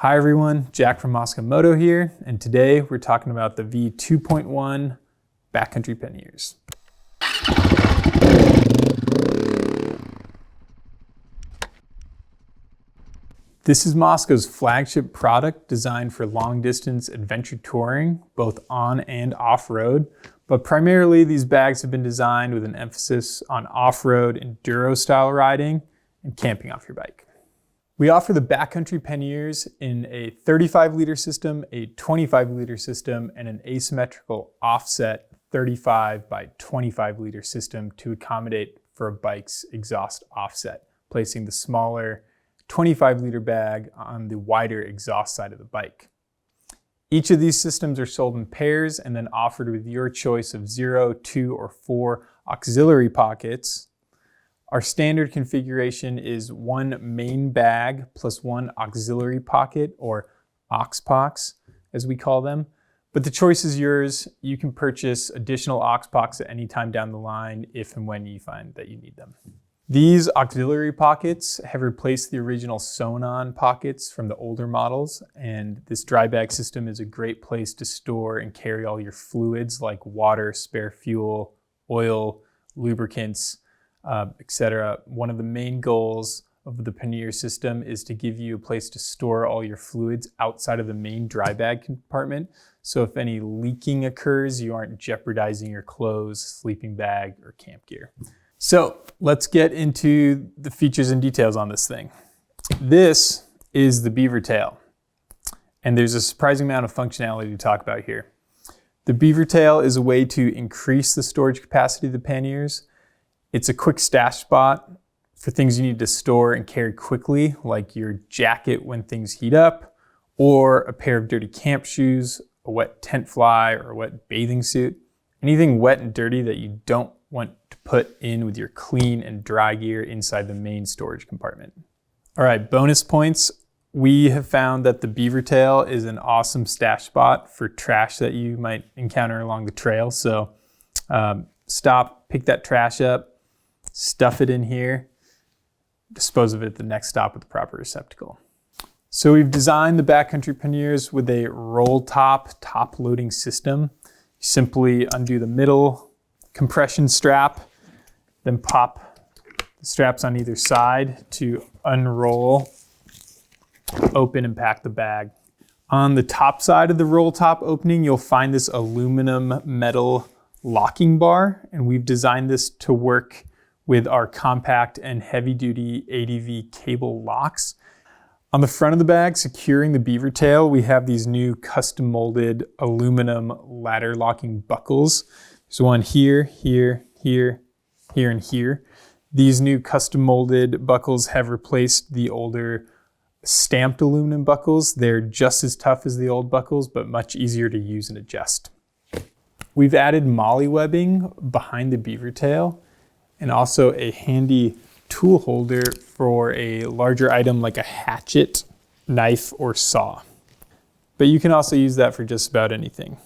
Hi everyone, Jack from Mosko Moto here, and today we're talking about the V2.1 Backcountry Panniers. This is Mosko's flagship product designed for long distance adventure touring, both on and off-road, but primarily these bags have been designed with an emphasis on off-road enduro style riding and camping off your bike. We offer the Backcountry Panniers in a 35-liter system, a 25-liter system, and an asymmetrical offset 35 by 25-liter system to accommodate for a bike's exhaust offset, placing the smaller 25-liter bag on the wider exhaust side of the bike. Each of these systems are sold in pairs and then offered with your choice of 0, 2, or 4 auxiliary pockets. Our standard configuration is one main bag plus one auxiliary pocket, or aux-pocs as we call them. But the choice is yours. You can purchase additional aux-pocs at any time down the line if and when you find that you need them. These auxiliary pockets have replaced the original sewn-on pockets from the older models, and this dry bag system is a great place to store and carry all your fluids like water, spare fuel, oil, lubricants, etc. One of the main goals of the pannier system is to give you a place to store all your fluids outside of the main dry bag compartment. So if any leaking occurs, you aren't jeopardizing your clothes, sleeping bag, or camp gear. So let's get into the features and details on this thing. This is the Beavertail, and there's a surprising amount of functionality to talk about here. The Beavertail is a way to increase the storage capacity of the panniers. It's a quick stash spot for things you need to store and carry quickly, like your jacket when things heat up, or a pair of dirty camp shoes, a wet tent fly, or a wet bathing suit. Anything wet and dirty that you don't want to put in with your clean and dry gear inside the main storage compartment. All right, bonus points. We have found that the Beavertail is an awesome stash spot for trash that you might encounter along the trail. So stop, pick that trash up, stuff it in here, dispose of it at the next stop with the proper receptacle. So we've designed the Backcountry Panniers with a roll top loading system. You simply undo the middle compression strap, then pop the straps on either side to unroll, open, and pack the bag. On the top side of the roll top opening, you'll find this aluminum metal locking bar, and we've designed this to work with our compact and heavy-duty ADV cable locks. On the front of the bag, securing the Beavertail, we have these new custom-molded aluminum ladder locking buckles. There's one here, here, here, here, and here. These new custom-molded buckles have replaced the older stamped aluminum buckles. They're just as tough as the old buckles, but much easier to use and adjust. We've added MOLLE webbing behind the Beavertail, and also a handy tool holder for a larger item like a hatchet, knife, or saw. But you can also use that for just about anything.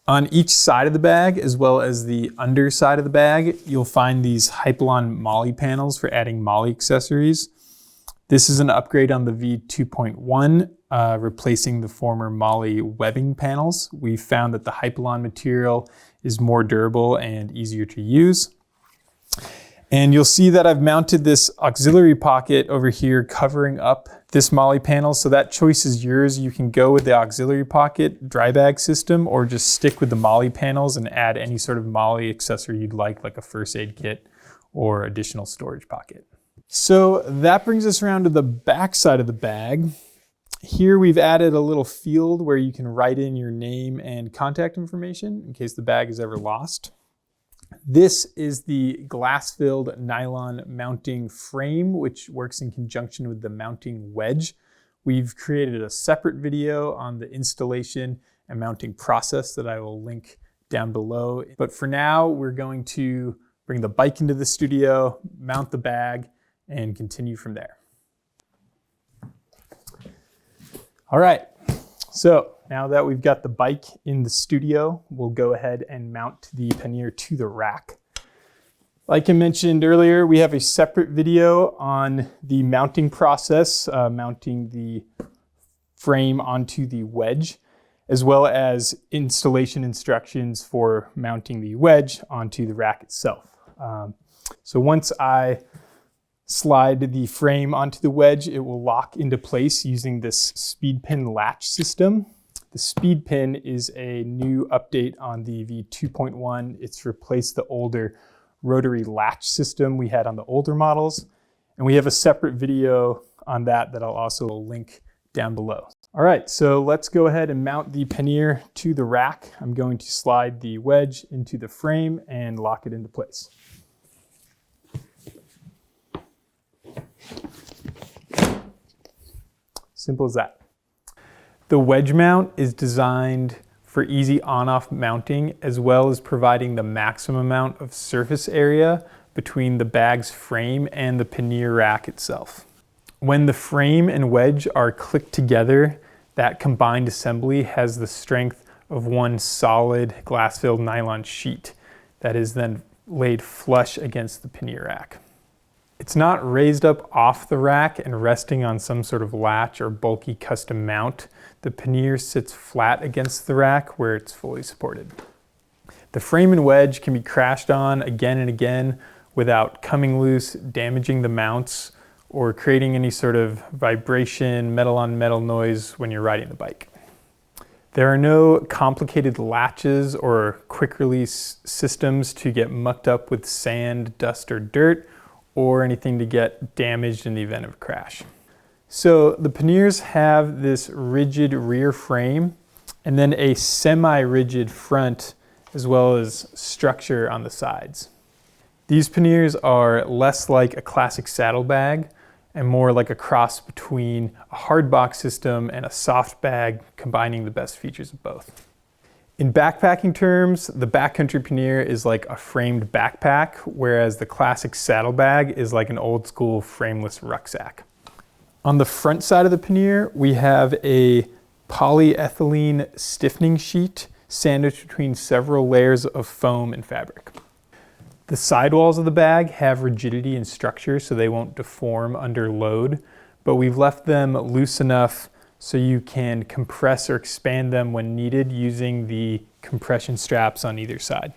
On each side of the bag, as well as the underside of the bag, you'll find these Hypalon MOLLE panels for adding MOLLE accessories. This is an upgrade on the V2.1, replacing the former MOLLE webbing panels. We found that the Hypalon material is more durable and easier to use. And you'll see that I've mounted this auxiliary pocket over here covering up this MOLLE panel, so that choice is yours. You can go with the auxiliary pocket dry bag system, or just stick with the MOLLE panels and add any sort of MOLLE accessory you'd like a first aid kit or additional storage pocket. So that brings us around to the back side of the bag. Here we've added a little field where you can write in your name and contact information in case the bag is ever lost. This is the glass-filled nylon mounting frame, which works in conjunction with the mounting wedge. We've created a separate video on the installation and mounting process that I will link down below. But for now, we're going to bring the bike into the studio, mount the bag, and continue from there. All right, so now that we've got the bike in the studio, we'll go ahead and mount the pannier to the rack. Like I mentioned earlier, we have a separate video on the mounting process, mounting the frame onto the wedge, as well as installation instructions for mounting the wedge onto the rack itself. So once I slide the frame onto the wedge, it will lock into place using this speed pin latch system. The speed pin is a new update on the V2.1. It's replaced the older rotary latch system we had on the older models. And we have a separate video on that I'll also link down below. All right, so let's go ahead and mount the pannier to the rack. I'm going to slide the wedge into the frame and lock it into place. Simple as that. The wedge mount is designed for easy on-off mounting, as well as providing the maximum amount of surface area between the bag's frame and the pannier rack itself. When the frame and wedge are clicked together, that combined assembly has the strength of one solid glass-filled nylon sheet that is then laid flush against the pannier rack. It's not raised up off the rack and resting on some sort of latch or bulky custom mount. The pannier sits flat against the rack where it's fully supported. The frame and wedge can be crashed on again and again without coming loose, damaging the mounts, or creating any sort of vibration, metal on metal noise when you're riding the bike. There are no complicated latches or quick release systems to get mucked up with sand, dust, or dirt, or anything to get damaged in the event of a crash. So the panniers have this rigid rear frame and then a semi-rigid front, as well as structure on the sides. These panniers are less like a classic saddlebag and more like a cross between a hard box system and a soft bag, combining the best features of both. In backpacking terms, the Backcountry Pannier is like a framed backpack, whereas the classic saddlebag is like an old school frameless rucksack. On the front side of the pannier, we have a polyethylene stiffening sheet sandwiched between several layers of foam and fabric. The sidewalls of the bag have rigidity and structure so they won't deform under load, but we've left them loose enough so you can compress or expand them when needed using the compression straps on either side.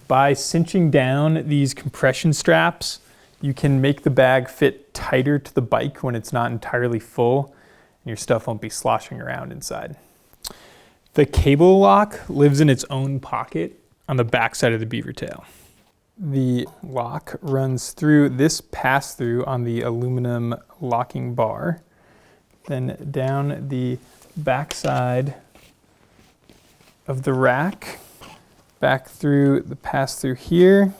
By cinching down these compression straps, you can make the bag fit tighter to the bike when it's not entirely full, and your stuff won't be sloshing around inside. The cable lock lives in its own pocket on the back side of the Beavertail. The lock runs through this pass-through on the aluminum locking bar, then down the back side of the rack, back through the pass-through here,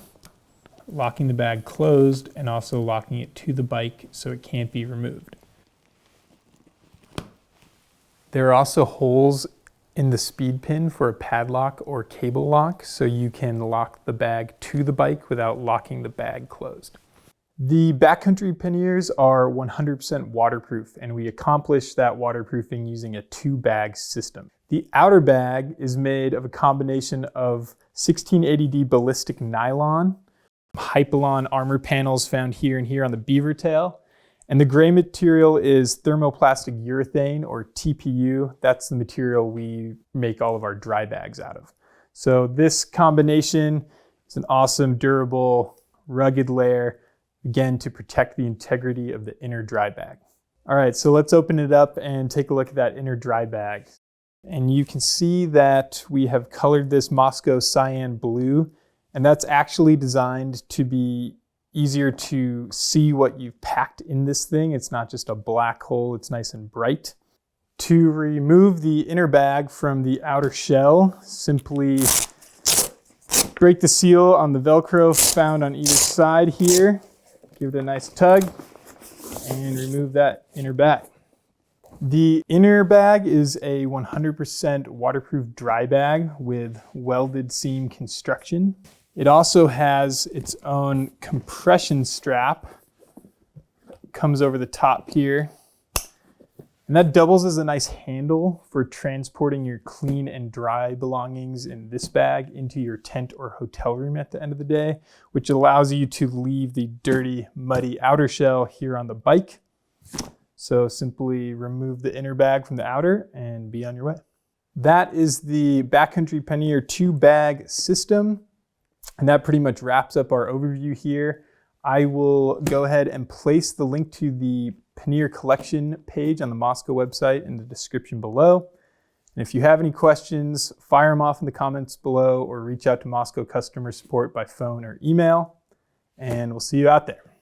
locking the bag closed and also locking it to the bike so it can't be removed. There are also holes in the speed pin for a padlock or cable lock, so you can lock the bag to the bike without locking the bag closed. The Backcountry panniers are 100% waterproof, and we accomplish that waterproofing using a 2-bag system. The outer bag is made of a combination of 1680D ballistic nylon, Hypalon armor panels found here and here on the Beavertail, and the gray material is thermoplastic urethane, or TPU. That's the material we make all of our dry bags out of. So this combination is an awesome, durable, rugged layer, again, to protect the integrity of the inner dry bag. All right, so let's open it up and take a look at that inner dry bag. And you can see that we have colored this Mosko cyan blue, and that's actually designed to be easier to see what you've packed in this thing. It's not just a black hole, it's nice and bright. To remove the inner bag from the outer shell, simply break the seal on the Velcro found on either side here. Give it a nice tug and remove that inner bag. The inner bag is a 100% waterproof dry bag with welded seam construction. It also has its own compression strap. Comes over the top here. And that doubles as a nice handle for transporting your clean and dry belongings in this bag into your tent or hotel room at the end of the day, which allows you to leave the dirty, muddy outer shell here on the bike. So simply remove the inner bag from the outer and be on your way. That is the Backcountry Pannier 2-bag system. And that pretty much wraps up our overview here. I will go ahead and place the link to the Pannier collection page on the Mosko website in the description below. And if you have any questions, fire them off in the comments below or reach out to Mosko customer support by phone or email. And we'll see you out there.